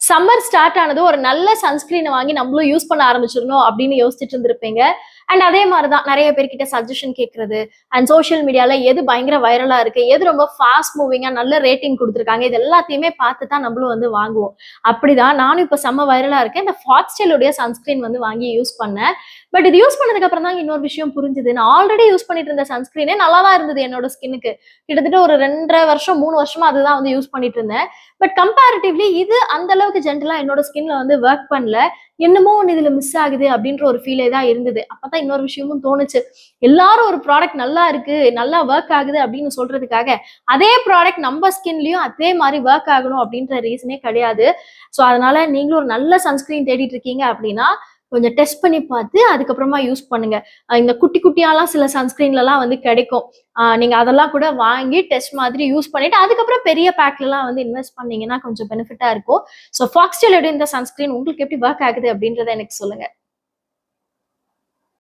Summer start ஆனது ஒரு நல்ல சன்ஸ்கிரீனை வாங்கி நம்மளும் யூஸ் பண்ண ஆரம்பிச்சிடணும் அப்படின்னு யோசிச்சுட்டு இருந்திருப்பீங்க. அண்ட் அதே மாதிரிதான் நிறைய பேர்கிட்ட சஜஷன் கேட்கறது அண்ட் சோஷியல் மீடியால எது பயங்கர வைரலா இருக்கு, எது ரொம்ப ஃபாஸ்ட் மூவிங்கா நல்ல ரேட்டிங் கொடுத்துருக்காங்க, இது எல்லாத்தையுமே பார்த்து தான் நம்மளும் வந்து வாங்குவோம். அப்படிதான் நானும் இப்ப செம்ம வைரலா இருக்கேன். இந்த ஃபாக்ஸ்டெலுடைய சன்ஸ்கிரீன் வந்து வாங்கி யூஸ் பண்ணேன். பட் இது யூஸ் பண்ணதுக்கு அப்புறம் தான் இன்னொரு விஷயம் புரிஞ்சுது. நான் ஆல்ரெடி யூஸ் பண்ணிட்டு இருந்த சன்ஸ்கிரீனே நல்லா தான் இருந்தது என்னோட ஸ்கின்னுக்கு. கிட்டத்தட்ட ஒரு 2.5 வருஷம் 3 வருஷமா அதுதான் வந்து யூஸ் பண்ணிட்டு இருந்தேன். பட் கம்பேரிட்டிவ்லி இது அந்த அளவுக்கு ஜென்டலா என்னோட ஸ்கின்ல வந்து ஒர்க் பண்ணல. என்னமோ ஒண்ணு இதுல மிஸ் ஆகுது அப்படின்ற ஒரு ஃபீலே தான் இருந்தது. அப்பதான் இன்னொரு விஷயமும் தோணுச்சு. எல்லாரும் ஒரு ப்ராடக்ட் நல்லா இருக்கு, நல்லா ஒர்க் ஆகுது அப்படின்னு சொல்றதுக்காக அதே ப்ராடக்ட் நம்ம ஸ்கின்லயும் அதே மாதிரி ஒர்க் ஆகணும் அப்படின்ற ரீசனே கிடையாது. ஸோ அதனால நீங்களும் ஒரு நல்ல சன்ஸ்கிரீன் தேடிட்டு இருக்கீங்க அப்படின்னா கொஞ்சம் டெஸ்ட் பண்ணி பார்த்து அதுக்கப்புறமா யூஸ் பண்ணுங்க. இந்த குட்டி குட்டியாலாம் சில சன்ஸ்கிரீன்லலாம் வந்து கிடைக்கும். நீங்க அதெல்லாம் கூட வாங்கி டெஸ்ட் மாதிரி யூஸ் பண்ணிட்டு அதுக்கப்புறம் பெரிய பேக்லலாம் வந்து இன்வெஸ்ட் பண்ணீங்கன்னா கொஞ்சம் பெனிஃபிட்டா இருக்கும். ஸோ ஃபாக்ஸ்டெல் இந்த சன்ஸ்கிரீன் உங்களுக்கு எப்படி ஒர்க் ஆகுது அப்படின்றத எனக்கு சொல்லுங்க.